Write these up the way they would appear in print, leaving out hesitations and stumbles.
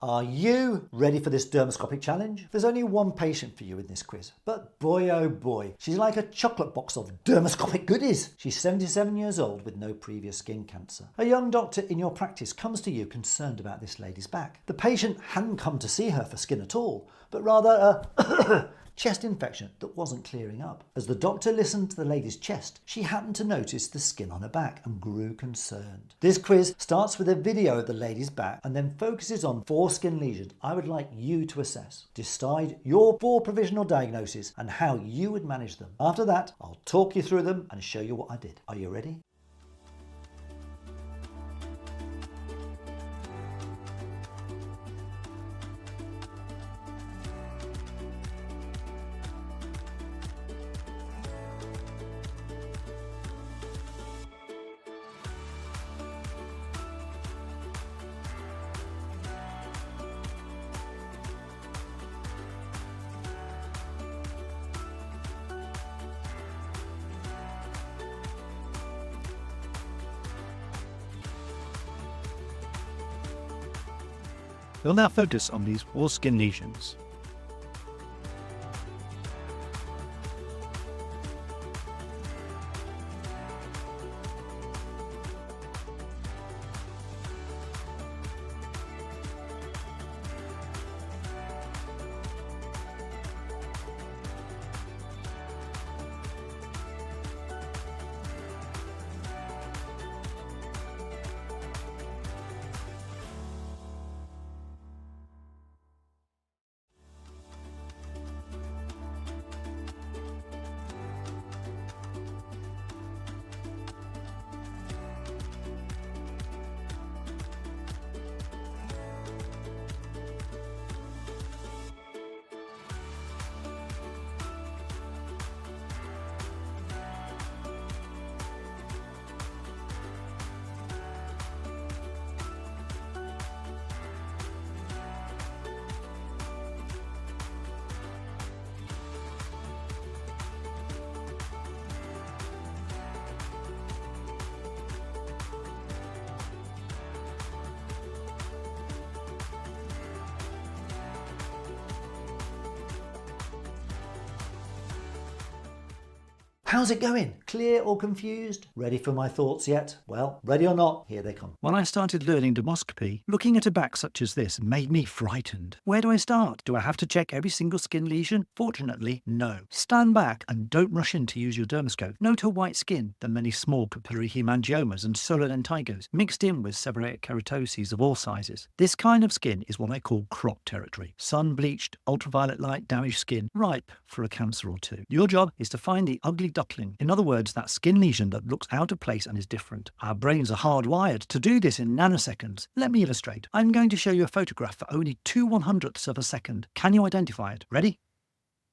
Are you ready for this dermoscopic challenge? There's only one patient for you in this quiz, but boy oh boy, she's like a chocolate box of dermoscopic goodies. She's 77 years old with no previous skin cancer. A young doctor in your practice comes to you concerned about this lady's back. The patient hadn't come to see her for skin at all, but rather a chest infection that wasn't clearing up. As the doctor listened to the lady's chest, she happened to notice the skin on her back and grew concerned. This quiz starts with a video of the lady's back and then focuses on 4 skin lesions I would like you to assess. Decide your 4 provisional diagnoses and how you would manage them. After that, I'll talk you through them and show you what I did. Are you ready? We'll now focus on these 4 skin lesions. How's it going? Clear or confused? Ready for my thoughts yet? Well, ready or not, here they come. When I started learning dermoscopy, looking at a back such as this made me frightened. Where do I start? Do I have to check every single skin lesion? Fortunately, no. Stand back and don't rush in to use your dermoscope. Note her white skin, the many small papillary hemangiomas and solar lentigos, mixed in with seborrheic keratoses of all sizes. This kind of skin is what I call crop territory. Sun-bleached, ultraviolet light damaged skin, ripe for a cancer or two. Your job is to find the ugly duckling. In other words, that skin lesion that looks out of place and is different. Our brains are hardwired to do this in nanoseconds. Let me illustrate. I'm going to show you a photograph for only 2/100ths of a second. Can you identify it? Ready?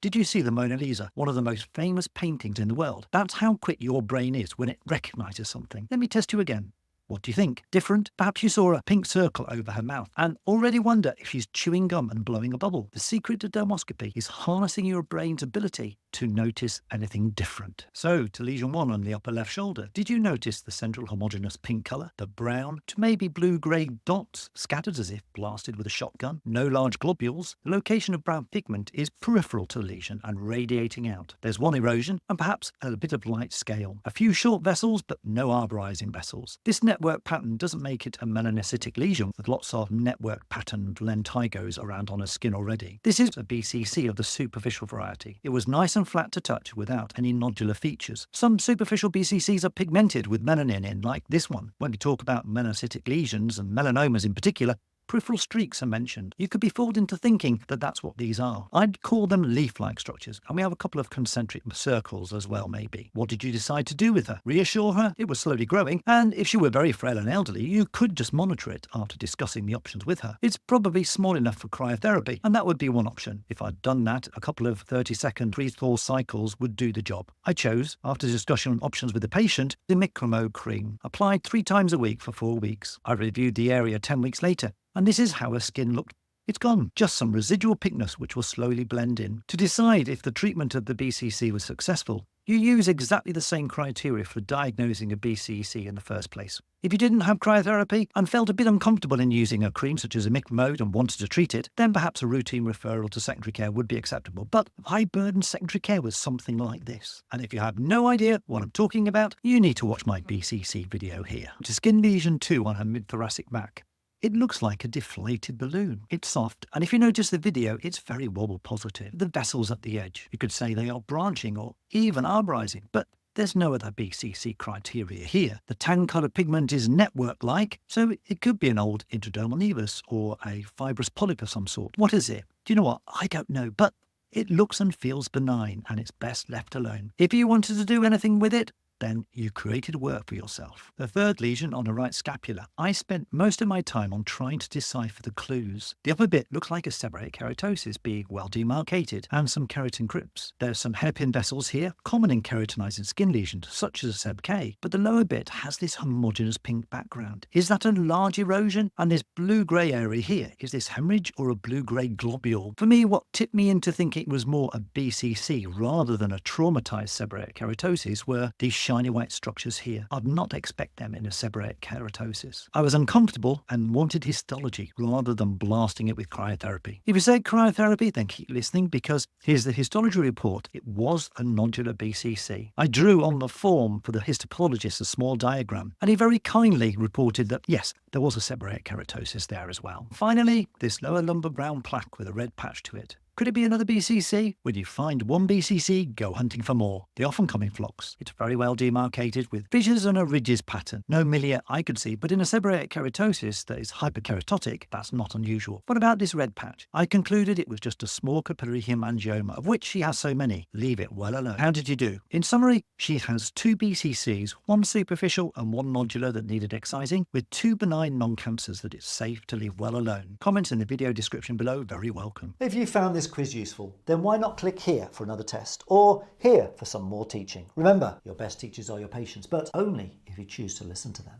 Did you see the Mona Lisa, one of the most famous paintings in the world? That's how quick your brain is when it recognizes something. Let me test you again. What do you think? Different? Perhaps you saw a pink circle over her mouth and already wonder if she's chewing gum and blowing a bubble. The secret to dermoscopy is harnessing your brain's ability to notice anything different. So, to lesion 1 on the upper left shoulder, did you notice the central homogeneous pink colour, the brown to maybe blue-grey dots scattered as if blasted with a shotgun? No large globules. The location of brown pigment is peripheral to the lesion and radiating out. There's one erosion and perhaps a bit of light scale. A few short vessels, but no arborizing vessels. This network pattern doesn't make it a melanocytic lesion with lots of network patterned lentigos around on her skin already. This is a BCC of the superficial variety. It was nice and flat to touch without any nodular features. Some superficial BCCs are pigmented with melanin in, like this one. When we talk about melanocytic lesions and melanomas in particular, peripheral streaks are mentioned. You could be fooled into thinking that that's what these are. I'd call them leaf-like structures, and we have a couple of concentric circles as well, maybe. What did you decide to do with her? Reassure her it was slowly growing, and if she were very frail and elderly, you could just monitor it after discussing the options with her. It's probably small enough for cryotherapy, and that would be one option. If I'd done that, a couple of 30-second freeze-thaw cycles would do the job. I chose, after discussion on options with the patient, the Micromo cream, applied 3 times a week for 4 weeks. I reviewed the area 10 weeks later, and this is how her skin looked. It's gone, just some residual pinkness which will slowly blend in. To decide if the treatment of the BCC was successful, You use exactly the same criteria for diagnosing a BCC in the first place. If you didn't have cryotherapy and felt a bit uncomfortable in using a cream such as a mixed mode and wanted to treat it, then perhaps a routine referral to secondary care would be acceptable. But high-burden secondary care was something like this. And if you have no idea what I'm talking about, you need to watch my BCC video here, which is skin lesion 2 on her mid-thoracic back. It looks like a deflated balloon. It's soft, and if you notice the video, it's very wobble positive. The vessels at the edge, you could say they are branching or even arborizing, but there's no other BCC criteria here. The tan-colored pigment is network-like, so it could be an old intradermal nevus or a fibrous polyp of some sort. What is it? Do you know what? I don't know, but it looks and feels benign, and it's best left alone. If you wanted to do anything with it, then you created work for yourself. The third lesion on the right scapula, I spent most of my time on trying to decipher the clues. The upper bit looks like a seborrheic keratosis being well demarcated and some keratin crypts. There's some hairpin vessels here, common in keratinizing skin lesions, such as a SEB-K, but the lower bit has this homogeneous pink background. Is that a large erosion? And this blue-grey area here, is this hemorrhage or a blue-grey globule? For me, what tipped me into thinking it was more a BCC rather than a traumatized seborrheic keratosis were these shiny white structures here. I'd not expect them in a seborrheic keratosis. I was uncomfortable and wanted histology rather than blasting it with cryotherapy. If you say cryotherapy, then keep listening because here's the histology report. It was a nodular BCC. I drew on the form for the histopathologist a small diagram, and he very kindly reported that yes, there was a seborrheic keratosis there as well. Finally, this lower lumbar brown plaque with a red patch to it. Could it be another BCC? When you find one BCC, go hunting for more. They often come in flocks. It's very well demarcated with fissures and a ridges pattern. No milia I could see, but in a seborrheic keratosis that is hyperkeratotic, that's not unusual. What about this red patch? I concluded it was just a small capillary hemangioma, of which she has so many. Leave it well alone. How did you do? In summary, she has 2 BCCs, one superficial and one nodular that needed excising, with 2 benign non-cancers that it's safe to leave well alone. Comments in the video description below, very welcome. If you found this quiz useful, then why not click here for another test or here for some more teaching. Remember, your best teachers are your patients, but only if you choose to listen to them.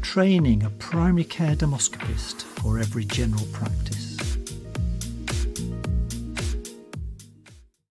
Training a primary care dermoscopist for every general practice.